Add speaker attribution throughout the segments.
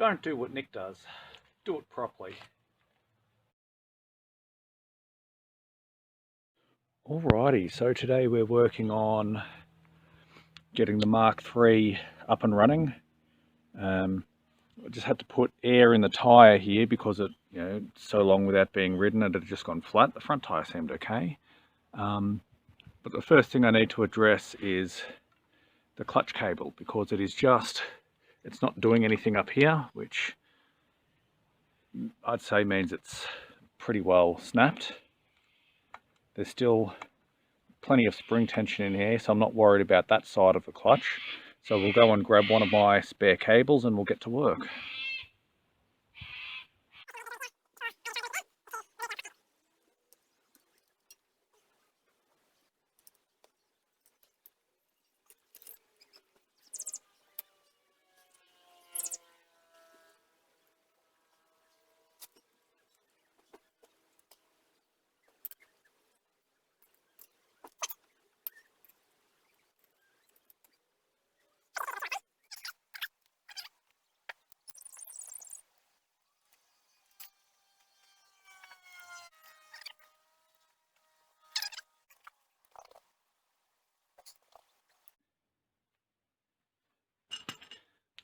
Speaker 1: Don't do what Nick does. Do it properly. Alrighty, so today we're working on getting the Mk3 up and running. I just had to put air in the tyre here because it, so long without being ridden it had just gone flat. The front tyre seemed okay. But the first thing I need to address is the clutch cable, because it's not doing anything up here, which I'd say means it's pretty well snapped. There's still plenty of spring tension in here, so I'm not worried about that side of the clutch. So we'll go and grab one of my spare cables and we'll get to work.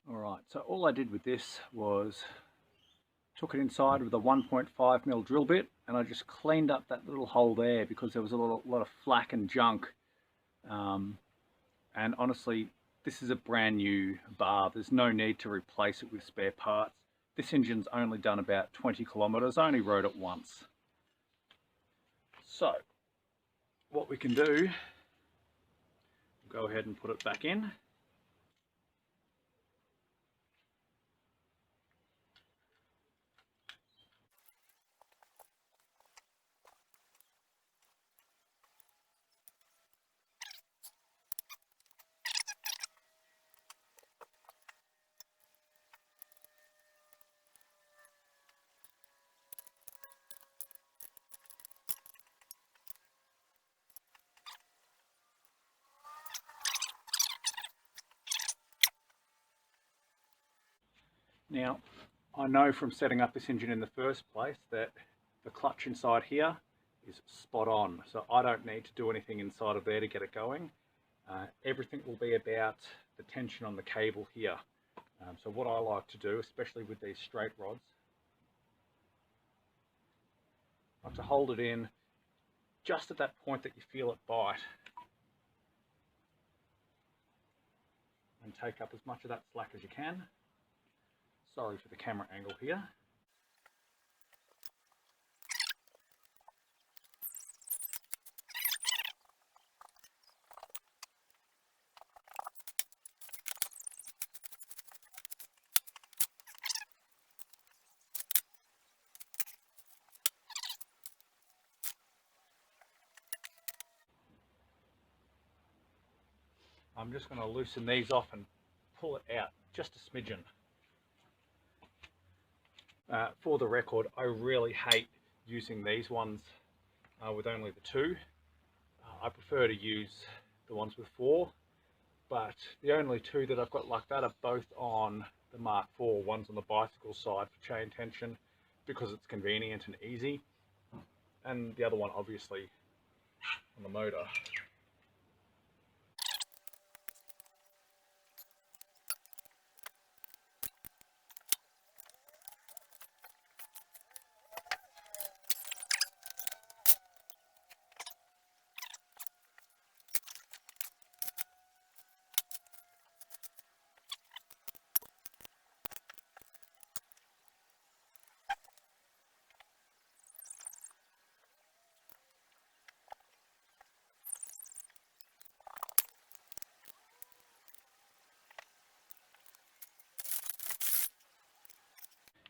Speaker 1: Alright, so all I did with this was took it inside with a 1.5mm drill bit, and I just cleaned up that little hole there because there was a lot of flack and junk. And honestly, this is a brand new bar. There's no need to replace it with spare parts. This engine's only done about 20 kilometers. I only rode it once. So what we can do, go ahead and put it back in. Now, I know from setting up this engine in the first place that the clutch inside here is spot on, so I don't need to do anything inside of there to get it going. Everything will be about the tension on the cable here. So what I like to do, especially with these straight rods, I like to hold it in just at that point that you feel it bite and take up as much of that slack as you can. Sorry for the camera angle here. I'm just going to loosen these off and pull it out just a smidgen. For the record, I really hate using these ones with only the two. I prefer to use the ones with four, but the only two that I've got like that are both on the Mk4. One's on the bicycle side for chain tension because it's convenient and easy, and the other one obviously on the motor.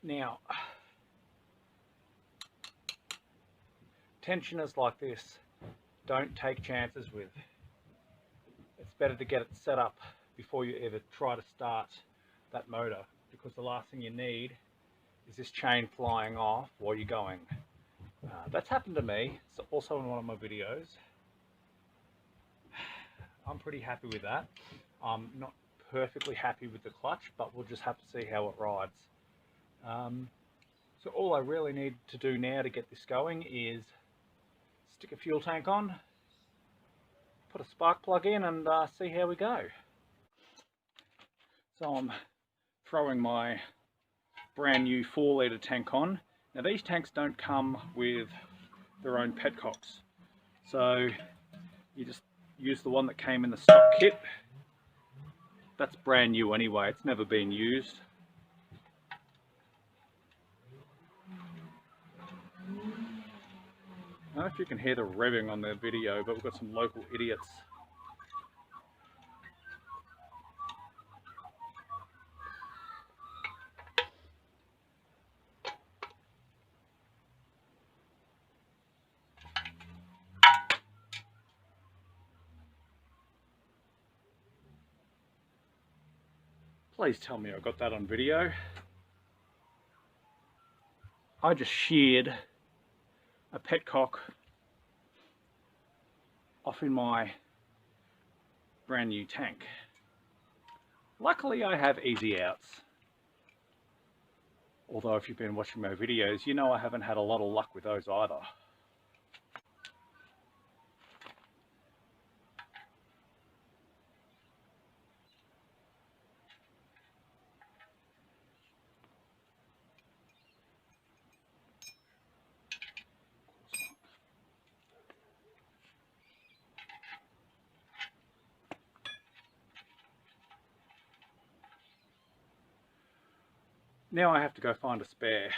Speaker 1: Now, tensioners like this, don't take chances with. It's better to get it set up before you ever try to start that motor, because the last thing you need is this chain flying off while you're going. That's happened to me. It's also in one of my videos. I'm pretty happy with that. I'm not perfectly happy with the clutch, but we'll just have to see how it rides. So all I really need to do now to get this going is stick a fuel tank on, put a spark plug in, and see how we go. So I'm throwing my brand new 4-litre tank on. Now these tanks don't come with their own petcocks, so you just use the one that came in the stock kit. That's brand new anyway, it's never been used. I don't know if you can hear the revving on the video, but we've got some local idiots. Please tell me I got that on video. I just sheared a petcock off in my brand new tank. Luckily I have easy outs. Although if you've been watching my videos, you know I haven't had a lot of luck with those either. Now I have to go find a spare.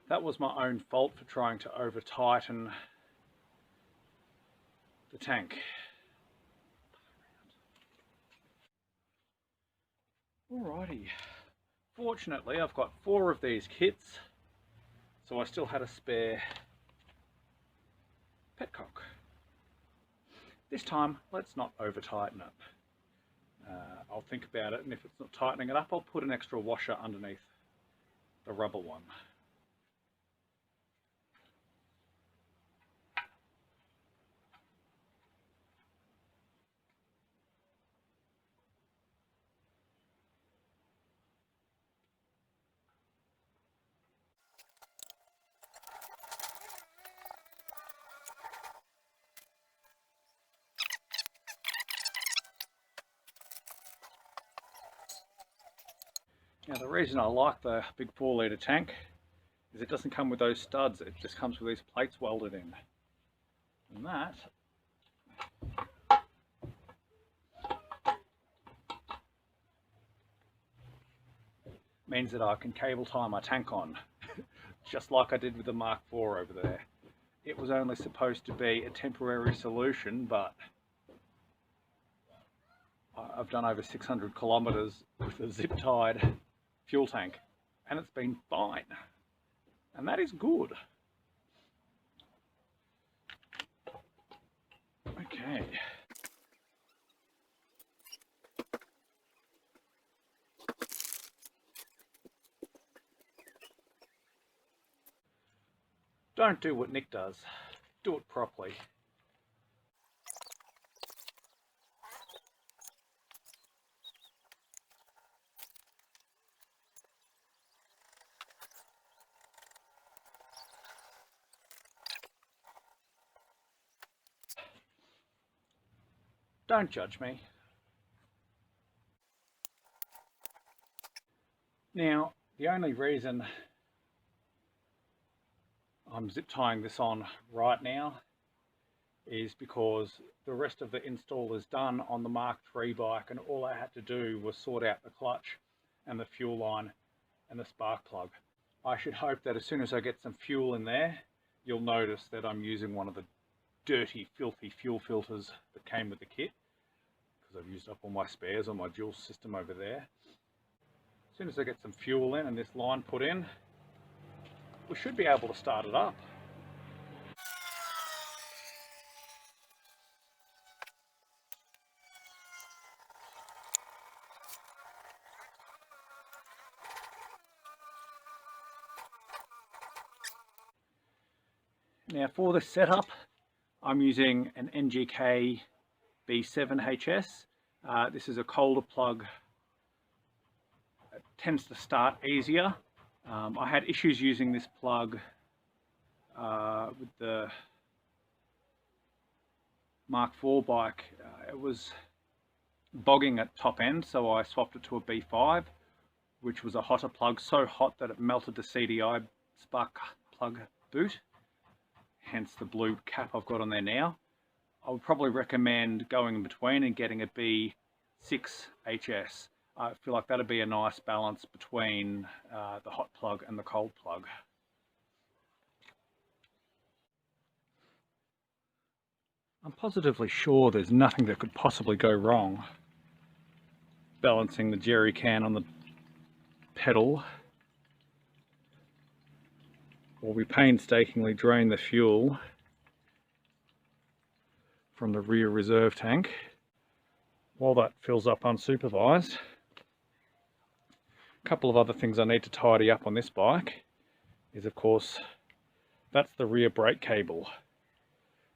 Speaker 1: That was my own fault for trying to over tighten the tank. Alrighty. Fortunately I've got 4 of these kits, so I still had a spare petcock. This time, let's not over tighten it. I'll think about it, and if it's not tightening it up, I'll put an extra washer underneath the rubber one. Now the reason I like the big 4-litre tank is it doesn't come with those studs, it just comes with these plates welded in. And that means that I can cable tie my tank on, just like I did with the Mark IV over there. It was only supposed to be a temporary solution, but I've done over 600 kilometres with a zip-tied fuel tank, and it's been fine, and that is good. Okay. Don't do what Nick does. Do it properly. Don't judge me. Now, the only reason I'm zip tying this on right now is because the rest of the install is done on the Mark III bike, and all I had to do was sort out the clutch and the fuel line and the spark plug. I should hope that as soon as I get some fuel in there, you'll notice that I'm using one of the dirty, filthy fuel filters that came with the kit, because I've used up all my spares on my dual system over there. As soon as I get some fuel in and this line put in, we should be able to start it up. Now for this setup, I'm using an Mk3 B7HS. This is a colder plug. It tends to start easier. I had issues using this plug with the Mk3 bike. It was bogging at top end, so I swapped it to a B5, which was a hotter plug, so hot that it melted the CDI spark plug boot, hence the blue cap I've got on there now. I would probably recommend going in between and getting a B6 HS. I feel like that'd be a nice balance between the hot plug and the cold plug. I'm positively sure there's nothing that could possibly go wrong balancing the jerry can on the pedal, while we painstakingly drain the fuel from the rear reserve tank. While that fills up unsupervised, a couple of other things I need to tidy up on this bike is, of course, that's the rear brake cable.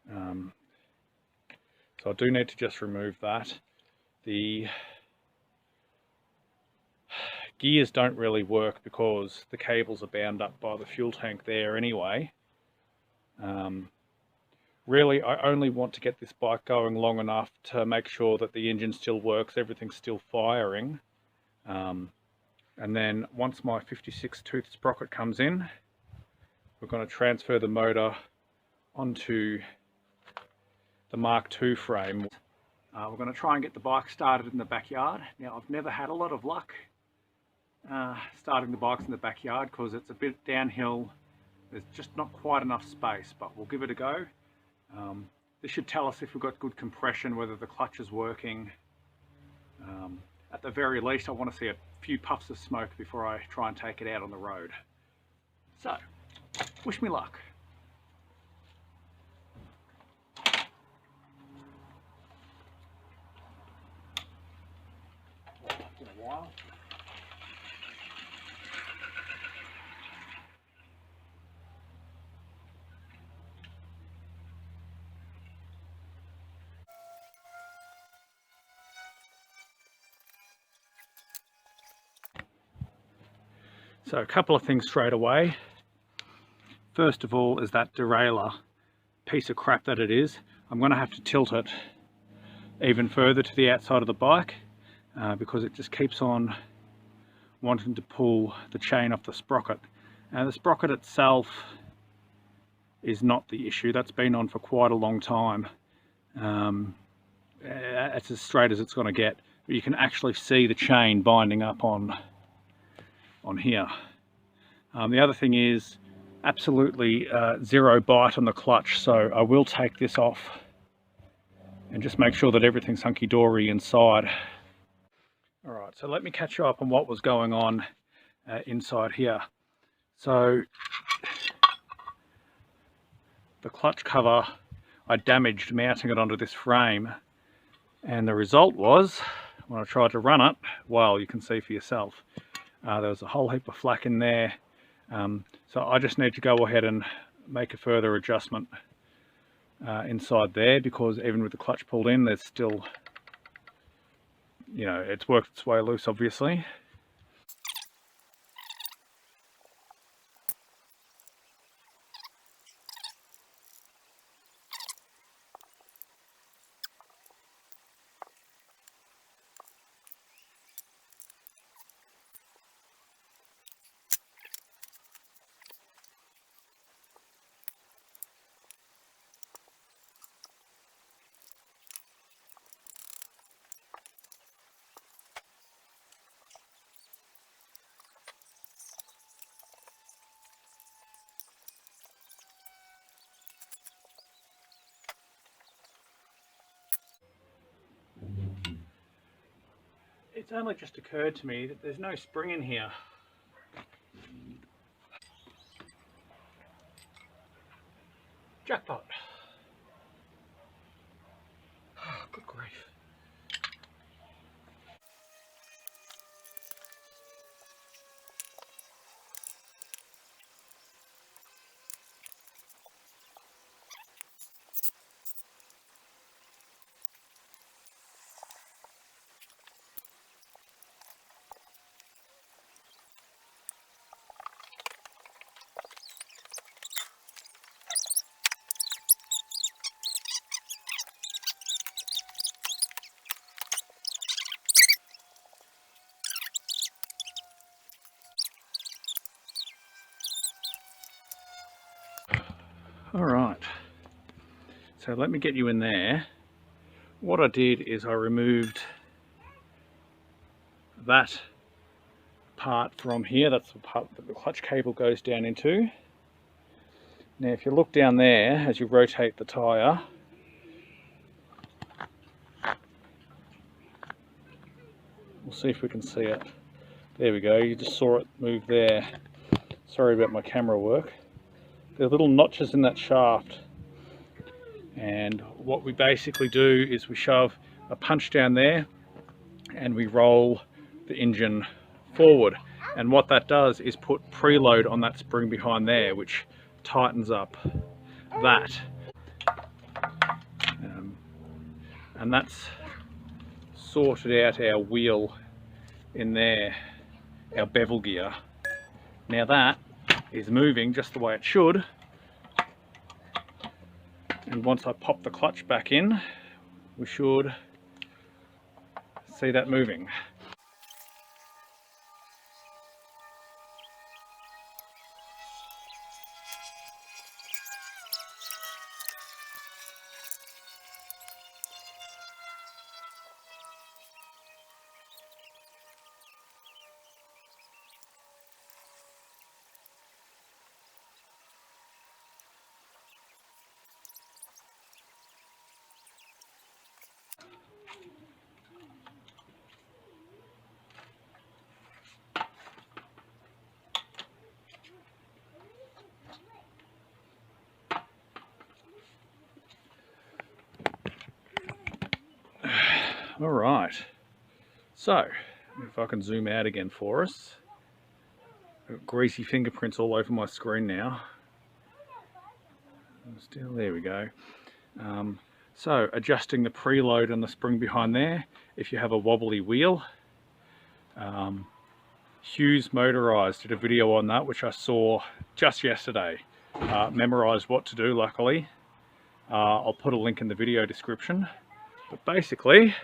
Speaker 1: So I do need to just remove that. The gears don't really work because the cables are bound up by the fuel tank there anyway. Really, I only want to get this bike going long enough to make sure that the engine still works, everything's still firing. And then once my 56 tooth sprocket comes in, we're going to transfer the motor onto the Mk2 frame. We're going to try and get the bike started in the backyard. Now, I've never had a lot of luck starting the bikes in the backyard because it's a bit downhill. There's just not quite enough space, but we'll give it a go. This should tell us if we've got good compression, whether the clutch is working. At the very least, I want to see a few puffs of smoke before I try and take it out on the road. So, wish me luck. Been a while. So a couple of things straight away. First of all is that derailleur, piece of crap that it is. I'm going to have to tilt it even further to the outside of the bike because it just keeps on wanting to pull the chain off the sprocket. The sprocket itself is not the issue. That's been on for quite a long time. It's as straight as it's going to get. But you can actually see the chain binding up on here. The other thing is absolutely zero bite on the clutch, so I will take this off and just make sure that everything's hunky-dory inside. Alright, so let me catch you up on what was going on inside here. So the clutch cover I damaged mounting it onto this frame, and the result was, when I tried to run it, well, you can see for yourself, there was a whole heap of flack in there. So I just need to go ahead and make a further adjustment inside there, because even with the clutch pulled in, there's still, you know, it's worked its way loose obviously. It's only just occurred to me that there's no spring in here. Jackpot. Good grief. Alright, so let me get you in there. What I did is I removed that part from here. That's the part that the clutch cable goes down into. Now if you look down there as you rotate the tyre, we'll see if we can see it. There we go, you just saw it move there. Sorry about my camera work. There are little notches in that shaft, and what we basically do is we shove a punch down there and we roll the engine forward, and what that does is put preload on that spring behind there, which tightens up that, and that's sorted out our wheel in there, our bevel gear. Now that is moving just the way it should, and once I pop the clutch back in, we should see that moving. Alright, so if I can zoom out again for us. I've got greasy fingerprints all over my screen now. Still, there we go. So adjusting the preload on the spring behind there, if you have a wobbly wheel. Hughes Motorized did a video on that, which I saw just yesterday. Memorized what to do, luckily. I'll put a link in the video description. But basically,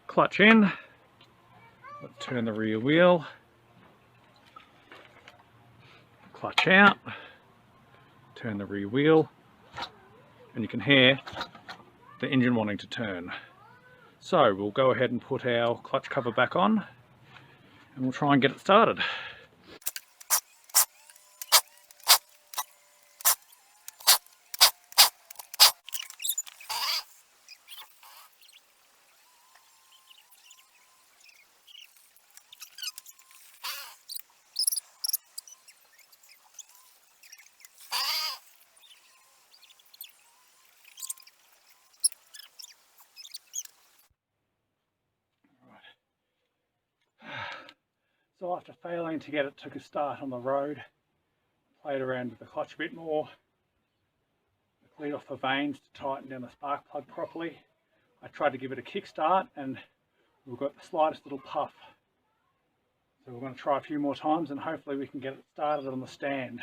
Speaker 1: clutch in, let's turn the rear wheel, clutch out, turn the rear wheel, and you can hear the engine wanting to turn. So we'll go ahead and put our clutch cover back on, and we'll try and get it started. So after failing to get it to start on the road, played around with the clutch a bit more, cleared off the vanes to tighten down the spark plug properly. I tried to give it a kickstart and we've got the slightest little puff. So we're going to try a few more times and hopefully we can get it started on the stand.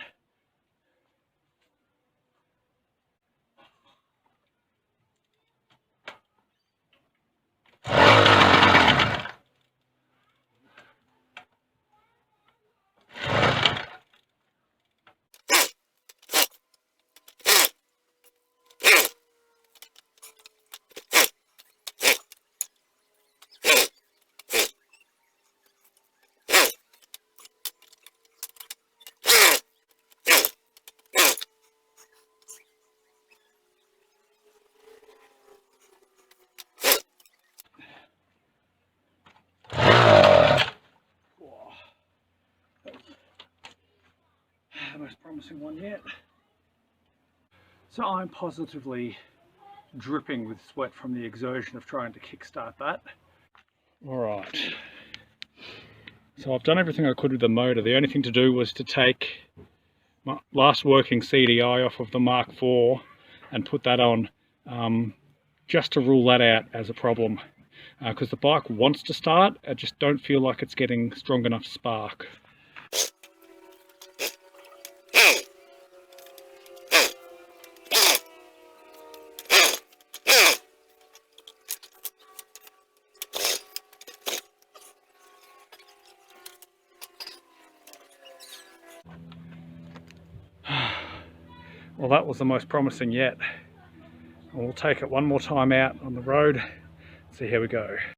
Speaker 1: The most promising one yet. So I'm positively dripping with sweat from the exertion of trying to kickstart that. Alright, so I've done everything I could with the motor. The only thing to do was to take my last working CDI off of the Mk3 and put that on, just to rule that out as a problem, because the bike wants to start, I just don't feel like it's getting strong enough spark. Well, that was the most promising yet. And we'll take it one more time out on the road, see how we go.